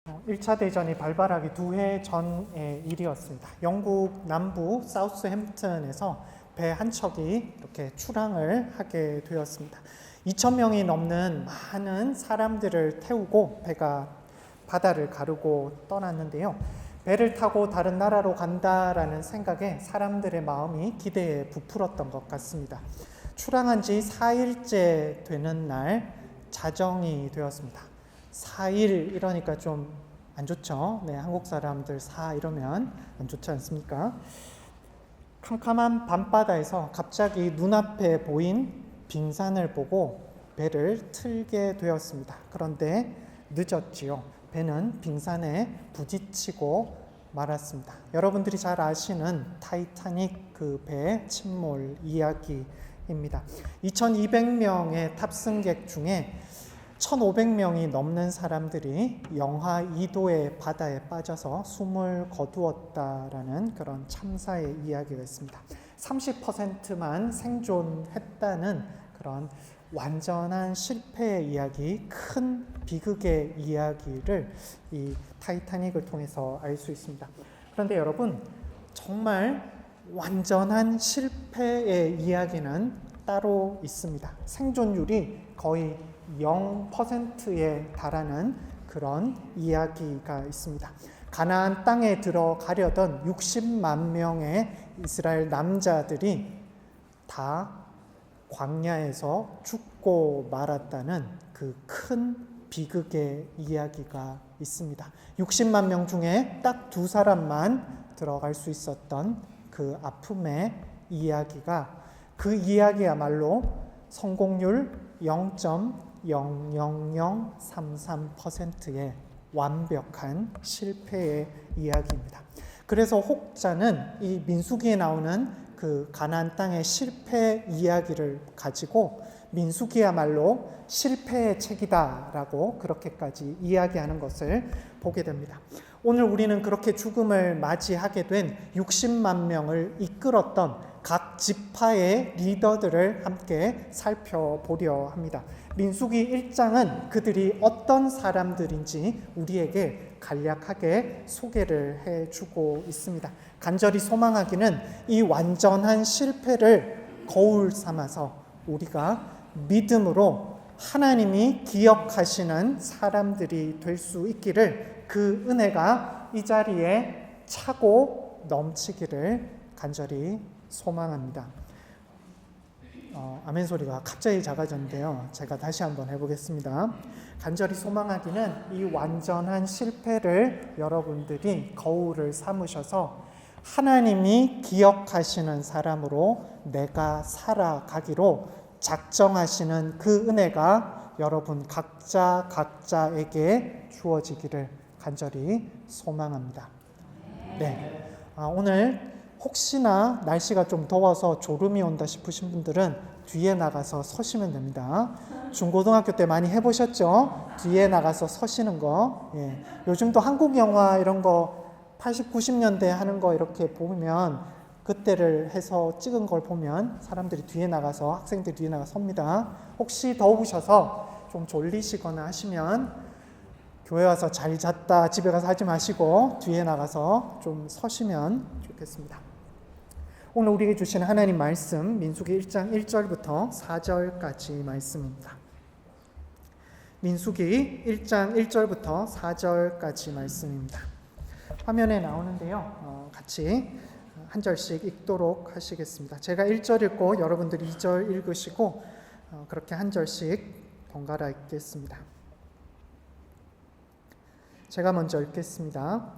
1차 대전이 발발하기 2해 전의 일이었습니다. 영국 남부 사우스햄프턴에서 배 한 척이 이렇게 출항을 하게 되었습니다. 2,000명이 넘는 많은 사람들을 태우고 배가 바다를 가르고 떠났는데요. 배를 타고 다른 나라로 간다라는 생각에 사람들의 마음이 기대에 부풀었던 것 같습니다. 출항한 지 4일째 되는 날 자정이 되었습니다. 4일 이러니까 좀 안 좋죠. 네, 한국 사람들 4 이러면 안 좋지 않습니까? 캄캄한 밤바다에서 갑자기 눈앞에 보인 빙산을 보고 배를 틀게 되었습니다. 그런데 늦었지요. 배는 빙산에 부딪히고 말았습니다. 여러분들이 잘 아시는 타이타닉 그 배 침몰 이야기입니다. 2,200명의 탑승객 중에 1,500명이 넘는 사람들이 영하 2도의 바다에 빠져서 숨을 거두었다라는 그런 참사의 이야기가 있습니다. 30%만 생존했다는 그런 완전한 실패의 이야기, 큰 비극의 이야기를 이 타이타닉을 통해서 알 수 있습니다. 그런데 여러분, 정말 완전한 실패의 이야기는 따로 있습니다. 생존율이 거의 0%에 달하는 그런 이야기가 있습니다. 가나안 땅에 들어가려던 60만 명의 이스라엘 남자들이 다 광야에서 죽고 말았다는 그 큰 비극의 이야기가 있습니다. 60만 명 중에 딱 2사람만 들어갈 수 있었던 그 아픔의 이야기가, 그 이야기야말로 성공률 0.00033%의 완벽한 실패의 이야기입니다. 그래서 혹자는 이 민수기에 나오는 그 가나안 땅의 실패 이야기를 가지고 민수기야말로 실패의 책이다라고 그렇게까지 이야기하는 것을 보게 됩니다. 오늘 우리는 그렇게 죽음을 맞이하게 된 60만 명을 이끌었던 각 지파의 리더들을 함께 살펴보려 합니다. 민수기 1장은 그들이 어떤 사람들인지 우리에게 간략하게 소개를 해주고 있습니다. 간절히 소망하기는 이 완전한 실패를 거울 삼아서 우리가 믿음으로 하나님이 기억하시는 사람들이 될 수 있기를, 그 은혜가 이 자리에 차고 넘치기를 간절히 소망합니다. 아멘 소리가 갑자기 작아졌는데요. 제가 다시 한번 해보겠습니다. 간절히 소망하기는 이 완전한 실패를 여러분들이 거울을 삼으셔서 하나님이 기억하시는 사람으로 내가 살아가기로 작정하시는 그 은혜가 여러분 각자에게 주어지기를 간절히 소망합니다. 네, 오늘 혹시나 날씨가 좀 더워서 졸음이 온다 싶으신 분들은 뒤에 나가서 서시면 됩니다. 중고등학교 때 많이 해보셨죠? 뒤에 나가서 서시는 거. 예. 요즘도 한국 영화 이런 거 80, 90년대 하는 거 이렇게 보면, 그때를 해서 찍은 걸 보면 사람들이 뒤에 나가서, 학생들이 뒤에 나가서 섭니다. 혹시 더우셔서 좀 졸리시거나 하시면 교회 와서 잘 잤다 집에 가서 하지 마시고 뒤에 나가서 좀 서시면 좋겠습니다. 오늘 우리에게 주신 하나님 말씀, 민수기 1장 1절부터 4절까지 말씀입니다. 민수기 1장 1절부터 4절까지 말씀입니다. 화면에 나오는데요. 같이 한 절씩 읽도록 하시겠습니다. 제가 1절 읽고 여러분들이 2절 읽으시고 그렇게 한 절씩 번갈아 읽겠습니다. 제가 먼저 읽겠습니다.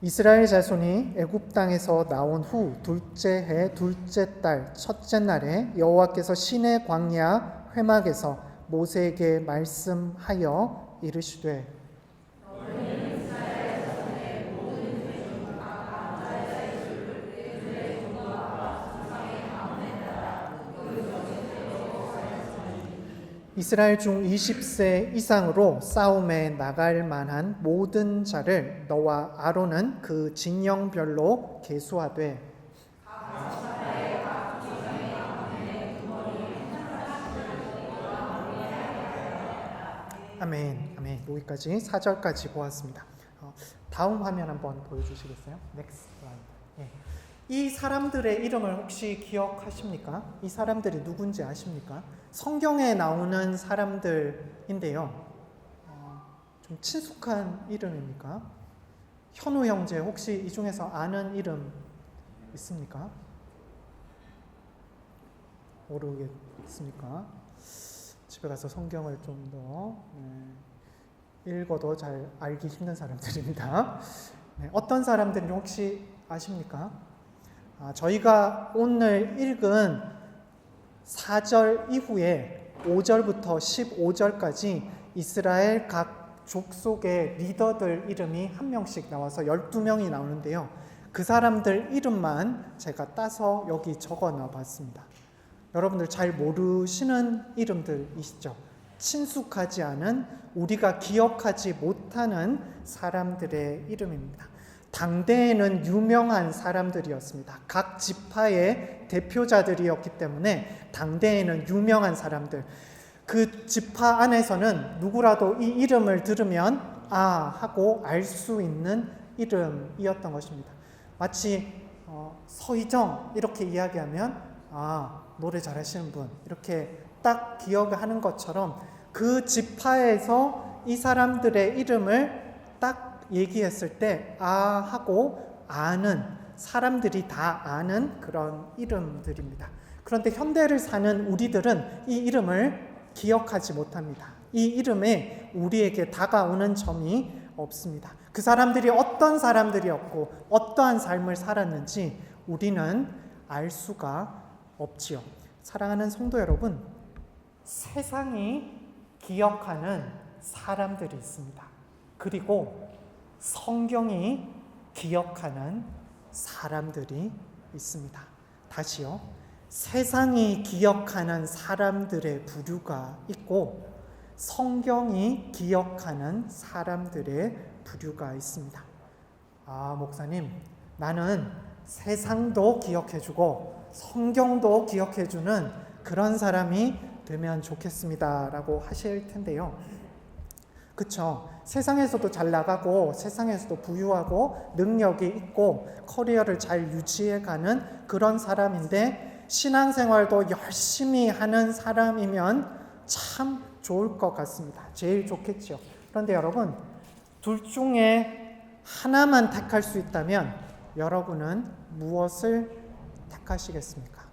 이스라엘 자손이 애굽 땅에서 나온 후 둘째 해 둘째 달 첫째 날에 여호와께서 시내 광야 회막에서 모세에게 말씀하여 이르시되 이스라엘 중 20세 이상으로 싸움에 나갈 만한 모든 자를 너와 아론은 그 진영별로 계수하되 아멘. 아멘. 여기까지 4절까지 보았습니다. 다음 화면 한번 보여주시겠어요? Next slide. 예. 이 사람들의 이름을 혹시 기억하십니까? 이 사람들이 누군지 아십니까? 성경에 나오는 사람들인데요. 좀 친숙한 이름입니까? 현우 형제 혹시 이 중에서 아는 이름 있습니까? 모르겠습니까? 집에 가서 성경을 좀 더 읽어도 잘 알기 힘든 사람들입니다. 네, 어떤 사람들인지 혹시 아십니까? 저희가 오늘 읽은 4절 이후에 5절부터 15절까지 이스라엘 각 족속의 리더들 이름이 한 명씩 나와서 12명이 나오는데요. 그 사람들 이름만 제가 따서 여기 적어 놔 봤습니다. 여러분들 잘 모르시는 이름들이시죠? 친숙하지 않은, 우리가 기억하지 못하는 사람들의 이름입니다. 당대에는 유명한 사람들이었습니다. 각 지파의 대표자들이었기 때문에 당대에는 유명한 사람들, 그 지파 안에서는 누구라도 이 이름을 들으면 하고 알 수 있는 이름이었던 것입니다. 마치 서희정 이렇게 이야기하면 노래 잘하시는 분, 이렇게 딱 기억하는 것처럼 그 지파에서 이 사람들의 이름을 딱 얘기했을 때 하고 아는, 사람들이 다 아는 그런 이름들입니다. 그런데 현대를 사는 우리들은 이 이름을 기억하지 못합니다. 이 이름에 우리에게 다가오는 점이 없습니다. 그 사람들이 어떤 사람들이었고 어떠한 삶을 살았는지 우리는 알 수가 없지요. 사랑하는 성도 여러분, 세상이 기억하는 사람들이 있습니다. 그리고 성경이 기억하는 사람들이 있습니다. 다시요. 세상이 기억하는 사람들의 부류가 있고 성경이 기억하는 사람들의 부류가 있습니다. 목사님, 나는 세상도 기억해주고 성경도 기억해주는 그런 사람이 되면 좋겠습니다 라고 하실 텐데요. 그쵸? 세상에서도 잘 나가고 세상에서도 부유하고 능력이 있고 커리어를 잘 유지해가는 그런 사람인데 신앙생활도 열심히 하는 사람이면 참 좋을 것 같습니다. 제일 좋겠죠. 그런데 여러분, 둘 중에 하나만 택할 수 있다면 여러분은 무엇을 택하시겠습니까?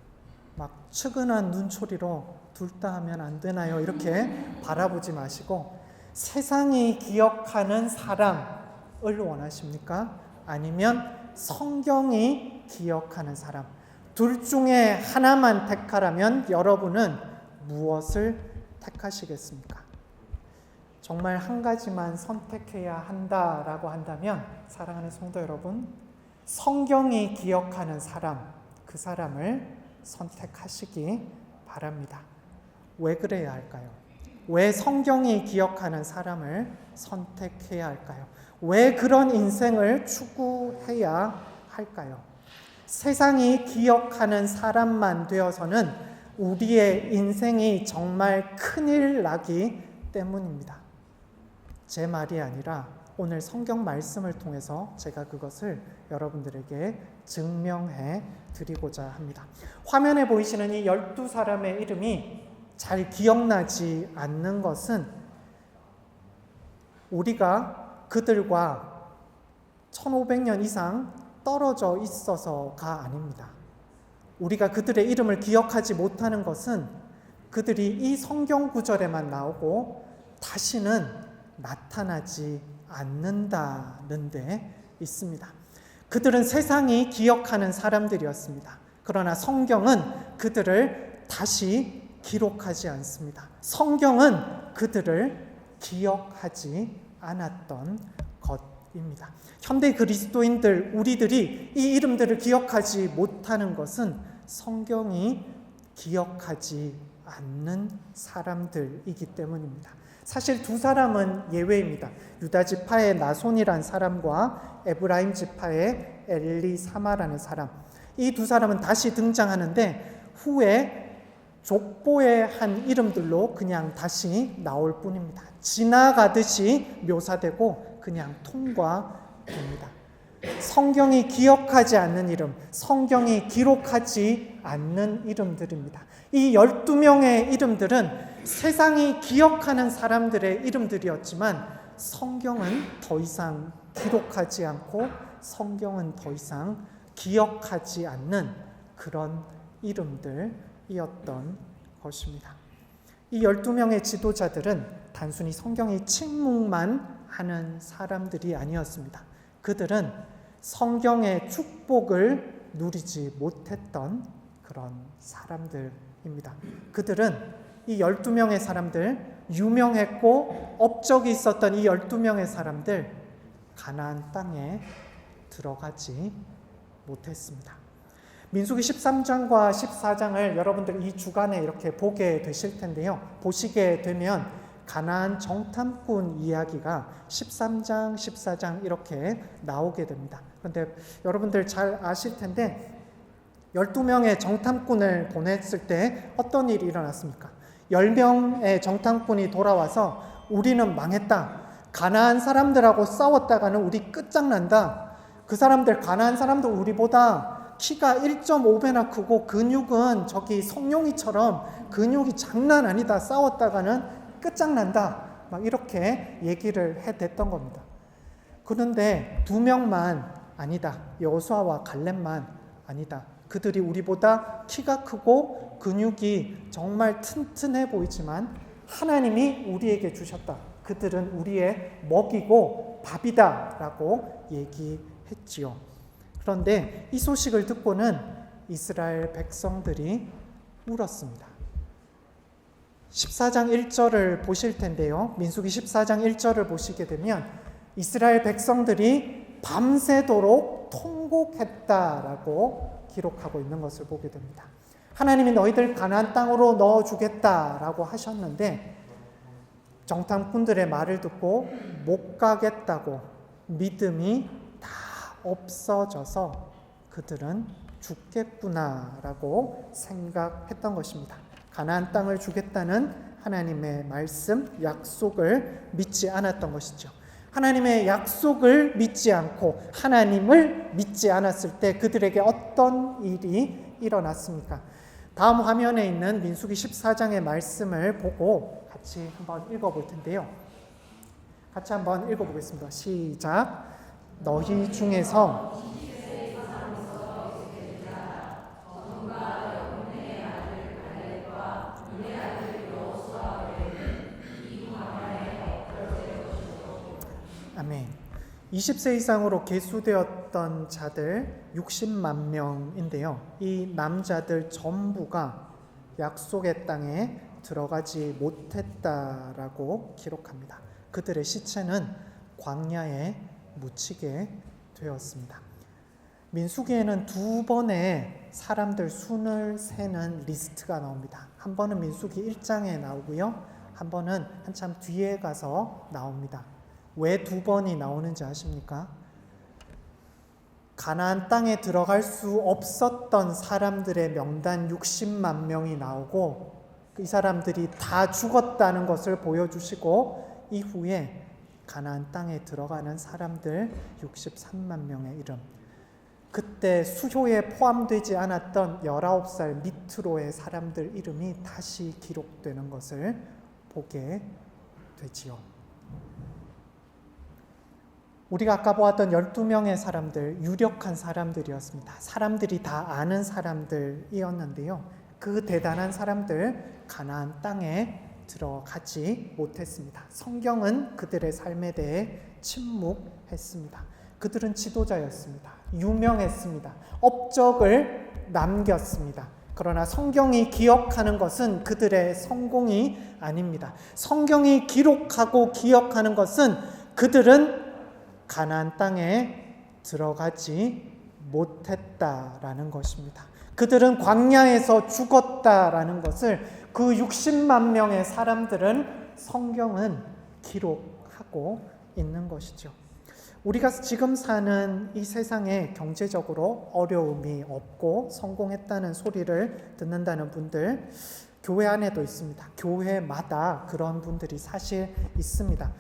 막 측은한 눈초리로 둘 다 하면 안 되나요? 이렇게 바라보지 마시고 세상이 기억하는 사람을 원하십니까? 아니면 성경이 기억하는 사람? 둘 중에 하나만 택하라면 여러분은 무엇을 택하시겠습니까? 정말 한 가지만 선택해야 한다라고 한다면 사랑하는 성도 여러분, 성경이 기억하는 사람, 그 사람을 선택하시기 바랍니다. 왜 그래야 할까요? 왜 성경이 기억하는 사람을 선택해야 할까요? 왜 그런 인생을 추구해야 할까요? 세상이 기억하는 사람만 되어서는 우리의 인생이 정말 큰일 나기 때문입니다. 제 말이 아니라 오늘 성경 말씀을 통해서 제가 그것을 여러분들에게 증명해 드리고자 합니다. 화면에 보이시는 이 12사람의 이름이 잘 기억나지 않는 것은 우리가 그들과 1500년 이상 떨어져 있어서가 아닙니다. 우리가 그들의 이름을 기억하지 못하는 것은 그들이 이 성경 구절에만 나오고 다시는 나타나지 않는다는 데 있습니다. 그들은 세상이 기억하는 사람들이었습니다. 그러나 성경은 그들을 다시 기록하지 않습니다. 성경은 그들을 기억하지 않았던 것입니다. 현대 그리스도인들, 우리들이 이 이름들을 기억하지 못하는 것은 성경이 기억하지 않는 사람들이기 때문입니다. 사실 두 사람은 예외입니다. 유다 지파의 나손이라는 사람과 에브라임 지파의 엘리사마라는 사람. 이 두 사람은 다시 등장하는데 후에 족보의 한 이름들로 그냥 다시 나올 뿐입니다. 지나가듯이 묘사되고 그냥 통과됩니다. 성경이 기억하지 않는 이름, 성경이 기록하지 않는 이름들입니다. 이 12명의 이름들은 세상이 기억하는 사람들의 이름들이었지만 성경은 더 이상 기록하지 않고 성경은 더 이상 기억하지 않는 그런 이름들이었던 것입니다. 이 12명의 지도자들은 단순히 성경의 침묵만 하는 사람들이 아니었습니다. 그들은 성경의 축복을 누리지 못했던 그런 사람들입니다. 그들은 이 12명의 사람들, 유명했고 업적이 있었던 이 12명의 사람들, 가나안 땅에 들어가지 못했습니다. 민수기 13장과 14장을 여러분들 이 주간에 이렇게 보게 되실 텐데요. 보시게 되면 가나안 정탐꾼 이야기가 13장, 14장 이렇게 나오게 됩니다. 그런데 여러분들 잘 아실 텐데 12명의 정탐꾼을 보냈을 때 어떤 일이 일어났습니까? 10명의 정탐꾼이 돌아와서 우리는 망했다. 가나안 사람들하고 싸웠다가는 우리 끝장난다. 그 사람들, 가나안 사람들 우리보다 키가 1.5배나 크고 근육은 저기 성룡이처럼 근육이 장난 아니다. 싸웠다가는 끝장난다. 막 이렇게 얘기를 해댔던 겁니다. 그런데 2명만 아니다. 여호수아와 갈렙만 아니다. 그들이 우리보다 키가 크고 근육이 정말 튼튼해 보이지만 하나님이 우리에게 주셨다. 그들은 우리의 먹이고 밥이다 라고 얘기했지요. 그런데 이 소식을 듣고는 이스라엘 백성들이 울었습니다. 14장 1절을 보실 텐데요. 민수기 14장 1절을 보시게 되면 이스라엘 백성들이 밤새도록 통곡했다라고 기록하고 있는 것을 보게 됩니다. 하나님이 너희들 가나안 땅으로 넣어주겠다라고 하셨는데 정탐꾼들의 말을 듣고 못 가겠다고 믿음이 다 없어져서 그들은 죽겠구나라고 생각했던 것입니다. 가나안 땅을 주겠다는 하나님의 말씀, 약속을 믿지 않았던 것이죠. 하나님의 약속을 믿지 않고 하나님을 믿지 않았을 때 그들에게 어떤 일이 일어났습니까? 다음 화면에 있는 민수기 14장의 말씀을 보고 같이 한번 읽어볼 텐데요. 같이 한번 읽어보겠습니다. 시작. 너희 중에서 아멘. 20세 이상으로 계수되었던 자들 60만 명인데요. 이 남자들 전부가 약속의 땅에 들어가지 못했다라고 기록합니다. 그들의 시체는 광야에 묻히게 되었습니다. 민수기에는 2번의 사람들 순을 세는 리스트가 나옵니다. 한 번은 민수기 1장에 나오고요. 한 번은 한참 뒤에 가서 나옵니다. 왜 2번이 나오는지 아십니까? 가나안 땅에 들어갈 수 없었던 사람들의 명단 60만 명이 나오고 이 사람들이 다 죽었다는 것을 보여주시고 이후에 가나안 땅에 들어가는 사람들 63만 명의 이름, 그때 수효에 포함되지 않았던 19살 밑으로의 사람들 이름이 다시 기록되는 것을 보게 되지요. 우리가 아까 보았던 12명의 사람들, 유력한 사람들이었습니다. 사람들이 다 아는 사람들이었는데요. 그 대단한 사람들 가나안 땅에 들어가지 못했습니다. 성경은 그들의 삶에 대해 침묵했습니다. 그들은 지도자였습니다. 유명했습니다. 업적을 남겼습니다. 그러나 성경이 기억하는 것은 그들의 성공이 아닙니다. 성경이 기록하고 기억하는 것은 그들은 가나안 땅에 들어가지 못했다라는 것입니다. 그들은 광야에서 죽었다라는 것을 그 60만 명의 사람들은 성경은 기록하고 있는 것이죠. 우리가 지금 사는 이 세상에 경제적으로 어려움이 없고 성공했다는 소리를 듣는다는 분들, 교회 안에도 있습니다. 교회마다 그런 분들이 사실 있습니다.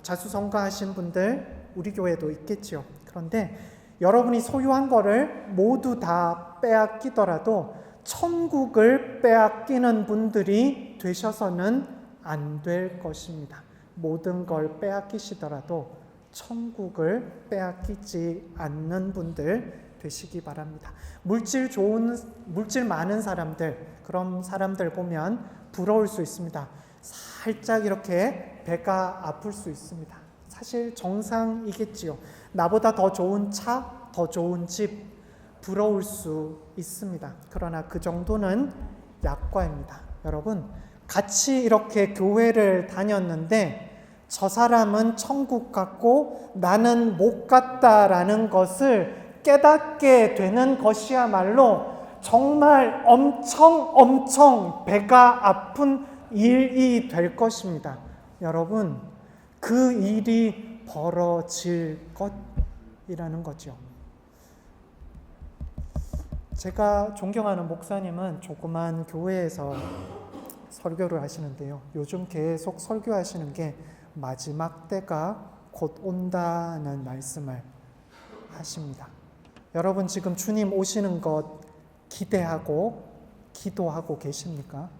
자수성가하신 분들 우리 교회도 있겠지요. 그런데 여러분이 소유한 거를 모두 다 빼앗기더라도 천국을 빼앗기는 분들이 되셔서는 안 될 것입니다. 모든 걸 빼앗기시더라도 천국을 빼앗기지 않는 분들 되시기 바랍니다. 물질 많은 사람들, 그런 사람들 보면 부러울 수 있습니다. 살짝 이렇게 배가 아플 수 있습니다. 사실 정상이겠지요. 나보다 더 좋은 차, 더 좋은 집, 부러울 수 있습니다. 그러나 그 정도는 약과입니다. 여러분, 같이 이렇게 교회를 다녔는데 저 사람은 천국 갔고 나는 못 갔다라는 것을 깨닫게 되는 것이야말로 정말 엄청 배가 아픈 일이 될 것입니다. 여러분, 그 일이 벌어질 것이라는 거죠. 제가 존경하는 목사님은 조그만 교회에서 설교를 하시는데요. 요즘 계속 설교하시는 게 마지막 때가 곧 온다는 말씀을 하십니다. 여러분 지금 주님 오시는 것 기대하고 기도하고 계십니까?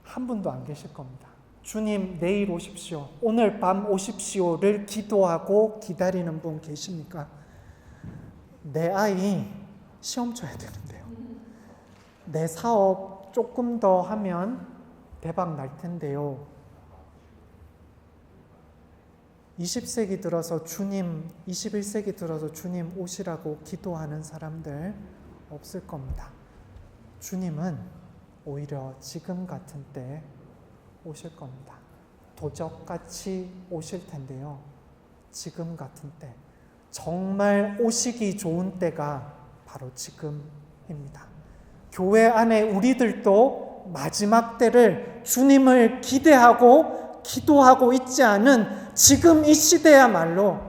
한 분도 안 계실 겁니다. 주님 내일 오십시오, 오늘 밤 오십시오를 기도하고 기다리는 분 계십니까? 내 아이 시험 쳐야 되는데요. 내 사업 조금 더 하면 대박 날 텐데요. 20세기 들어서 주님, 21세기 들어서 주님 오시라고 기도하는 사람들 없을 겁니다. 주님은 오히려 지금 같은 때 오실 겁니다. 도적같이 오실 텐데요. 지금 같은 때, 정말 오시기 좋은 때가 바로 지금입니다. 교회 안에 우리들도 마지막 때를 주님을 기대하고 기도하고 있지 않은 지금 이 시대야말로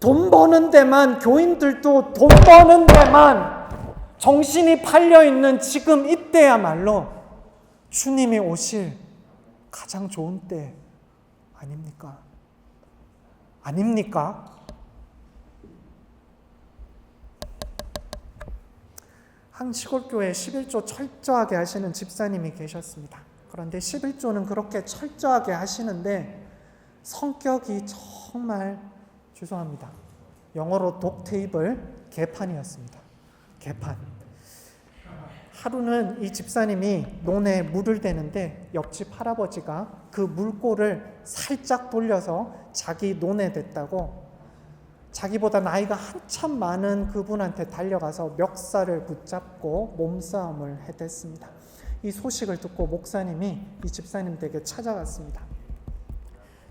돈 버는 데만, 교인들도 돈 버는 데만 정신이 팔려있는 지금 이때야말로 주님이 오실 가장 좋은 때 아닙니까? 아닙니까? 한 시골교회 11조 철저하게 하시는 집사님이 계셨습니다. 그런데 11조는 그렇게 철저하게 하시는데 성격이 정말, 죄송합니다, 영어로 독테이블, 개판이었습니다. 개판. 하루는 이 집사님이 논에 물을 대는데 옆집 할아버지가 그 물꼬를 살짝 돌려서 자기 논에 댔다고 자기보다 나이가 한참 많은 그분한테 달려가서 멱살을 붙잡고 몸싸움을 해댔습니다. 이 소식을 듣고 목사님이 이 집사님 댁에 찾아갔습니다.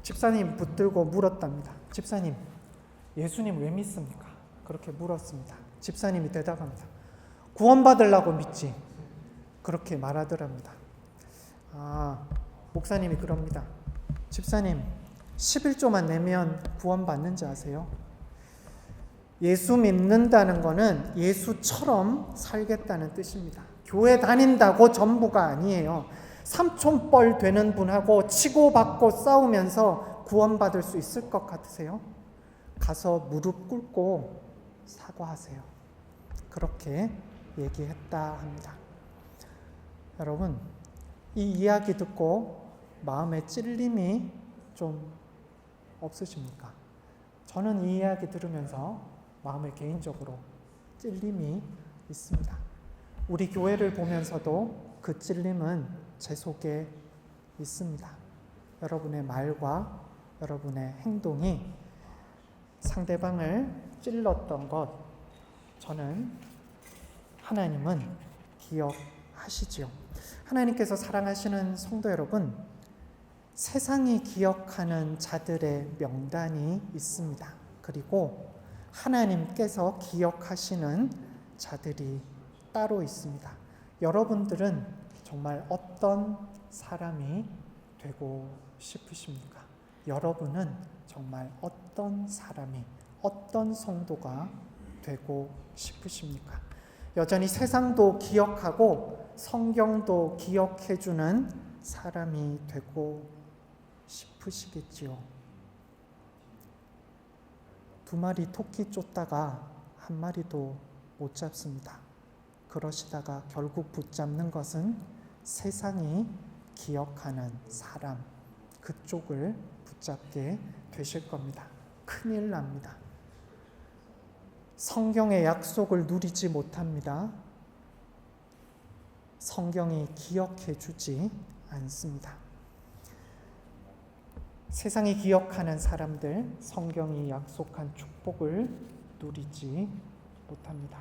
집사님 붙들고 물었답니다. 집사님, 예수님 왜 믿습니까? 그렇게 물었습니다. 집사님이 대답합니다. 구원받으려고 믿지. 그렇게 말하더랍니다. 목사님이 그럽니다. 집사님, 11조만 내면 구원받는지 아세요? 예수 믿는다는 것은 예수처럼 살겠다는 뜻입니다. 교회 다닌다고 전부가 아니에요. 삼촌뻘 되는 분하고 치고받고 싸우면서 구원받을 수 있을 것 같으세요? 가서 무릎 꿇고 사과하세요. 그렇게 얘기했다 합니다. 여러분, 이 이야기 듣고 마음에 찔림이 좀 없으십니까? 저는 이 이야기 들으면서 마음에 개인적으로 찔림이 있습니다. 우리 교회를 보면서도 그 찔림은 제 속에 있습니다. 여러분의 말과 여러분의 행동이 상대방을 찔렀던 것, 저는 하나님은 기억하시지요. 하나님께서 사랑하시는 성도 여러분, 세상이 기억하는 자들의 명단이 있습니다. 그리고 하나님께서 기억하시는 자들이 따로 있습니다. 여러분들은 정말 어떤 사람이 되고 싶으십니까? 여러분은 정말 어떤 사람이, 어떤 성도가 되고 싶으십니까? 여전히 세상도 기억하고 성경도 기억해주는 사람이 되고 싶으시겠지요. 2마리 토끼 쫓다가 1마리도 못 잡습니다. 그러시다가 결국 붙잡는 것은 세상이 기억하는 사람, 그쪽을 붙잡게 되실 겁니다. 큰일 납니다. 성경의 약속을 누리지 못합니다. 성경이 기억해 주지 않습니다. 세상이 기억하는 사람들, 성경이 약속한 축복을 누리지 못합니다.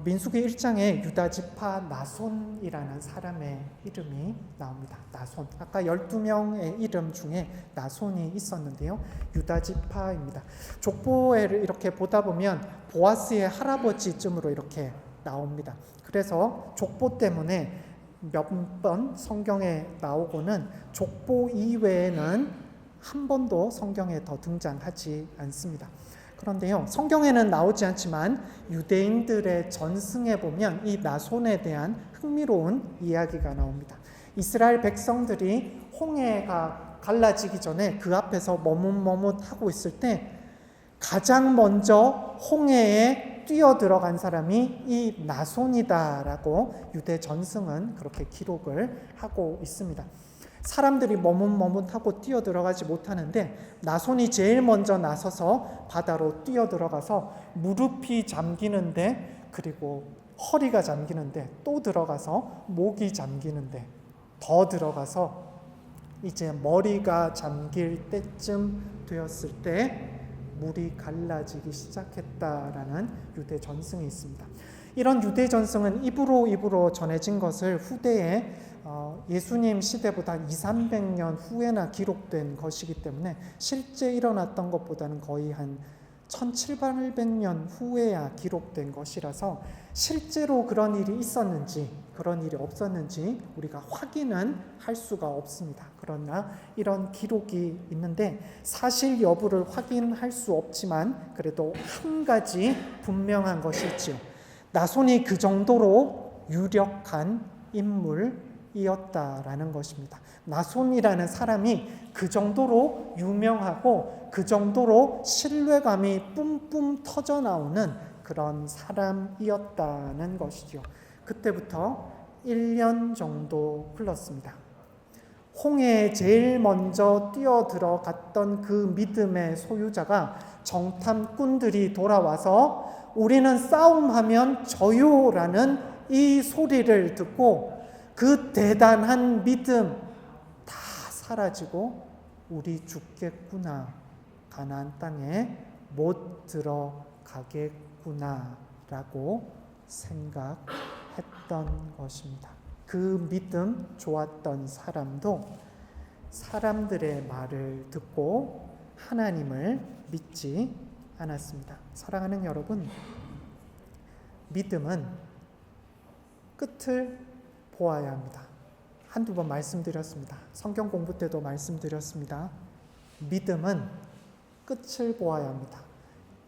민수기 1장에 유다지파 나손이라는 사람의 이름이 나옵니다. 나손. 아까 12명의 이름 중에 나손이 있었는데요. 유다지파입니다. 족보를 이렇게 보다 보면 보아스의 할아버지쯤으로 이렇게 나옵니다. 그래서 족보 때문에 몇 번 성경에 나오고는 족보 이외에는 한 번도 성경에 더 등장하지 않습니다. 그런데요, 성경에는 나오지 않지만 유대인들의 전승에 보면 이 나손에 대한 흥미로운 이야기가 나옵니다. 이스라엘 백성들이 홍해가 갈라지기 전에 그 앞에서 머뭇머뭇하고 있을 때 가장 먼저 홍해에 뛰어들어간 사람이 이 나손이다라고 유대 전승은 그렇게 기록을 하고 있습니다. 사람들이 머뭇머뭇하고 뛰어들어가지 못하는데 나손이 제일 먼저 나서서 바다로 뛰어들어가서 무릎이 잠기는데, 그리고 허리가 잠기는데, 또 들어가서 목이 잠기는데, 더 들어가서 이제 머리가 잠길 때쯤 되었을 때 물이 갈라지기 시작했다라는 유대 전승이 있습니다. 이런 유대 전승은 입으로 전해진 것을 후대에 예수님 시대보다 200~300년 후에나 기록된 것이기 때문에 실제 일어났던 것보다는 거의 한 1700~1800년 후에야 기록된 것이라서 실제로 그런 일이 있었는지 그런 일이 없었는지 우리가 확인은 할 수가 없습니다. 그러나 이런 기록이 있는데 사실 여부를 확인할 수 없지만 그래도 한 가지 분명한 것이 있지요. 나손이 그 정도로 유력한 인물이었다라는 것입니다. 나손이라는 사람이 그 정도로 유명하고 그 정도로 신뢰감이 뿜뿜 터져나오는 그런 사람이었다는 것이죠. 그때부터 1년 정도 흘렀습니다. 홍해에 제일 먼저 뛰어들어갔던 그 믿음의 소유자가 정탐꾼들이 돌아와서 우리는 싸움하면 져요라는 이 소리를 듣고 그 대단한 믿음 다 사라지고 우리 죽겠구나, 가나안 땅에 못 들어가겠구나라고 생각했던 것입니다. 그 믿음 좋았던 사람도 사람들의 말을 듣고 하나님을 믿지 않았습니다. 사랑하는 여러분, 믿음은 끝을 보아야 합니다. 한두 번 말씀드렸습니다. 성경 공부 때도 말씀드렸습니다. 믿음은 끝을 보아야 합니다.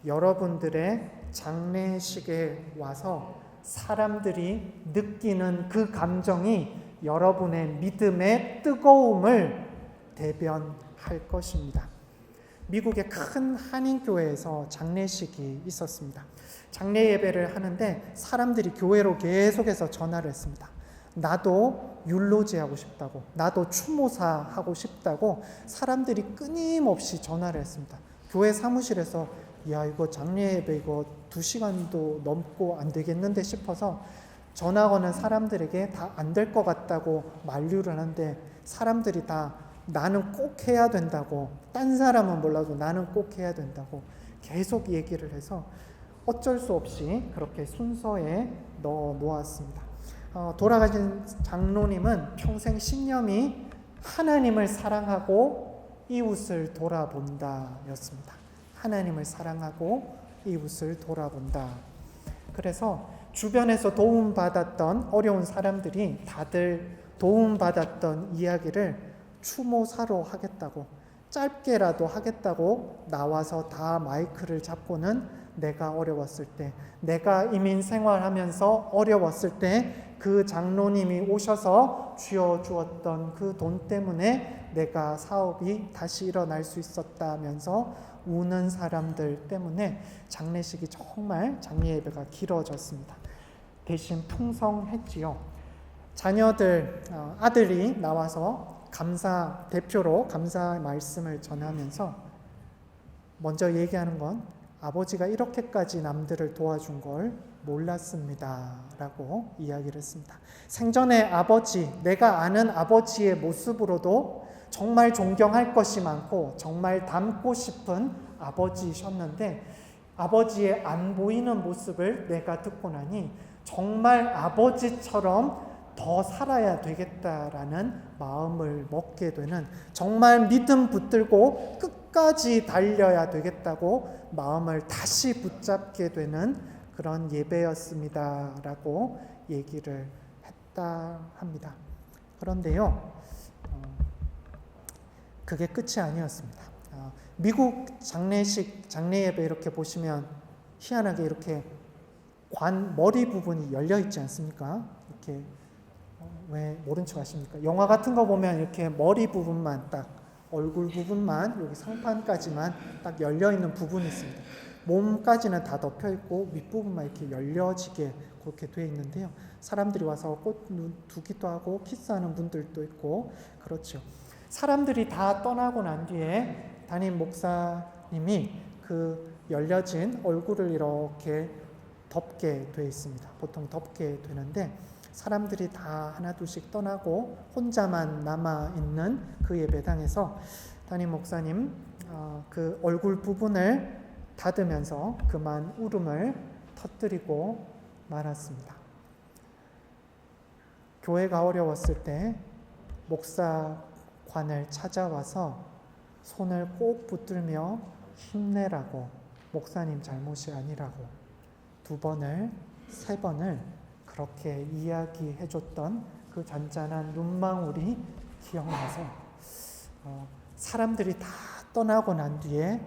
여러분들의 장례식에 와서 사람들이 느끼는 그 감정이 여러분의 믿음의 뜨거움을 대변할 것입니다. 미국의 큰 한인교회에서 장례식이 있었습니다. 장례 예배를 하는데 사람들이 교회로 계속해서 전화를 했습니다. 나도 율로제하고 싶다고, 나도 추모사 하고 싶다고 사람들이 끊임없이 전화를 했습니다. 교회 사무실에서 야, 이거 장례 예배 이거 2시간도 넘고 안 되겠는데 싶어서 전화 거는 사람들에게 다 안 될 것 같다고 만류를 하는데 사람들이 다 나는 꼭 해야 된다고, 딴 사람은 몰라도 나는 꼭 해야 된다고 계속 얘기를 해서 어쩔 수 없이 그렇게 순서에 넣어 놓았습니다. 돌아가신 장로님은 평생 신념이 하나님을 사랑하고 이웃을 돌아본다 였습니다. 하나님을 사랑하고 이웃을 돌아본다. 그래서 주변에서 도움받았던 어려운 사람들이 다들 도움받았던 이야기를 추모사로 하겠다고, 짧게라도 하겠다고 나와서 다 마이크를 잡고는 내가 어려웠을 때, 내가 이민 생활하면서 어려웠을 때 그 장로님이 오셔서 쥐어주었던 그 돈 때문에 내가 사업이 다시 일어날 수 있었다면서 우는 사람들 때문에 장례식이 정말 장례 예배가 길어졌습니다. 대신 풍성했지요. 자녀들, 아들이 나와서 대표로 감사 말씀을 전하면서 먼저 얘기하는 건 아버지가 이렇게까지 남들을 도와준 걸 몰랐습니다 라고 이야기를 했습니다. 생전에 아버지, 내가 아는 아버지의 모습으로도 정말 존경할 것이 많고 정말 닮고 싶은 아버지셨는데 아버지의 안 보이는 모습을 내가 듣고 나니 정말 아버지처럼 더 살아야 되겠다라는 마음을 먹게 되는, 정말 믿음 붙들고 끝까지 달려야 되겠다고 마음을 다시 붙잡게 되는 그런 예배였습니다라고 얘기를 했다 합니다. 그런데요, 그게 끝이 아니었습니다. 미국 장례식, 장례 예배 이렇게 보시면 희한하게 이렇게 머리 부분이 열려 있지 않습니까? 이렇게 왜 모른 척 하십니까? 영화 같은 거 보면 이렇게 머리 부분만 딱, 얼굴 부분만, 여기 상판까지만 딱 열려 있는 부분이 있습니다. 몸까지는 다 덮여 있고 윗부분만 이렇게 열려지게 그렇게 되어 있는데요. 사람들이 와서 꽃 두기도 하고 키스하는 분들도 있고 그렇죠. 사람들이 다 떠나고 난 뒤에 담임 목사님이 그 열려진 얼굴을 이렇게 덮게 되어 있습니다. 보통 덮게 되는데 사람들이 다 하나둘씩 떠나고 혼자만 남아있는 그 예배당에서 담임 목사님 그 얼굴 부분을 닫으면서 그만 울음을 터뜨리고 말았습니다. 교회가 어려웠을 때 목사관을 찾아와서 손을 꼭 붙들며 힘내라고, 목사님 잘못이 아니라고 2번을 3번을 그렇게 이야기해줬던 그 잔잔한 눈망울이 기억나서 사람들이 다 떠나고 난 뒤에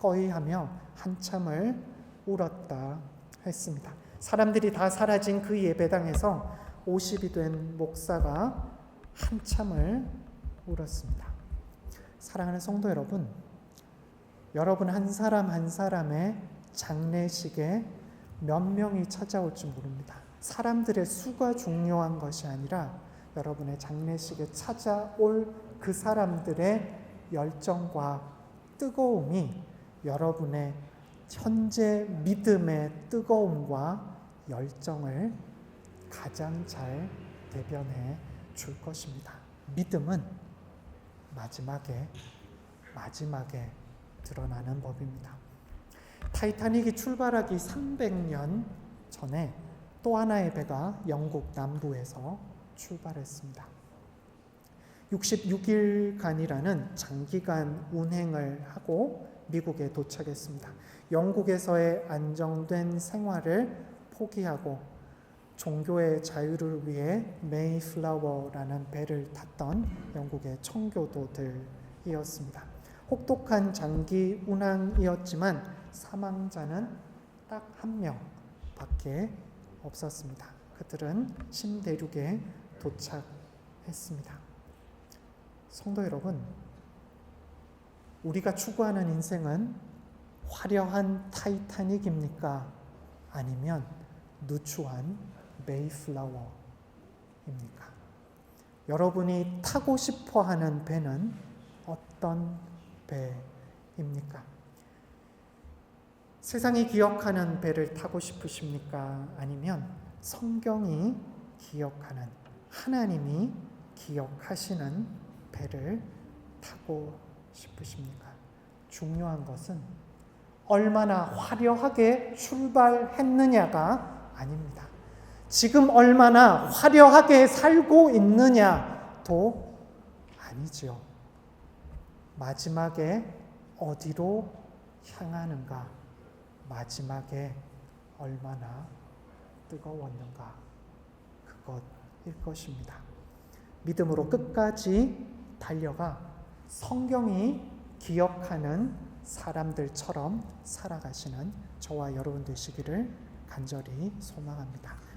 꺼이 하며 한참을 울었다 했습니다. 사람들이 다 사라진 그 예배당에서 50이 된 목사가 한참을 울었습니다. 사랑하는 성도 여러분, 여러분 한 사람 한 사람의 장례식에 몇 명이 찾아올지 모릅니다. 사람들의 수가 중요한 것이 아니라 여러분의 장례식에 찾아올 그 사람들의 열정과 뜨거움이 여러분의 현재 믿음의 뜨거움과 열정을 가장 잘 대변해 줄 것입니다. 믿음은 마지막에 드러나는 법입니다. 타이타닉이 출발하기 300년 전에 또 하나의 배가 영국 남부에서 출발했습니다. 66일간이라는 장기간 운행을 하고 미국에 도착했습니다. 영국에서의 안정된 생활을 포기하고 종교의 자유를 위해 메이플라워라는 배를 탔던 영국의 청교도들이었습니다. 혹독한 장기 운항이었지만 사망자는 딱 1명밖에 없었습니다. 그들은 신대륙에 도착했습니다. 성도 여러분, 우리가 추구하는 인생은 화려한 타이타닉입니까? 아니면 누추한 메이플라워입니까? 여러분이 타고 싶어 하는 배는 어떤 배입니까? 세상이 기억하는 배를 타고 싶으십니까? 아니면 성경이 기억하는, 하나님이 기억하시는 배를 타고 싶으십니까? 중요한 것은 얼마나 화려하게 출발했느냐가 아닙니다. 지금 얼마나 화려하게 살고 있느냐도 아니죠. 마지막에 어디로 향하는가, 마지막에 얼마나 뜨거웠는가, 그것일 것입니다. 믿음으로 끝까지 달려가 성경이 기억하는 사람들처럼 살아가시는 저와 여러분 되시기를 간절히 소망합니다.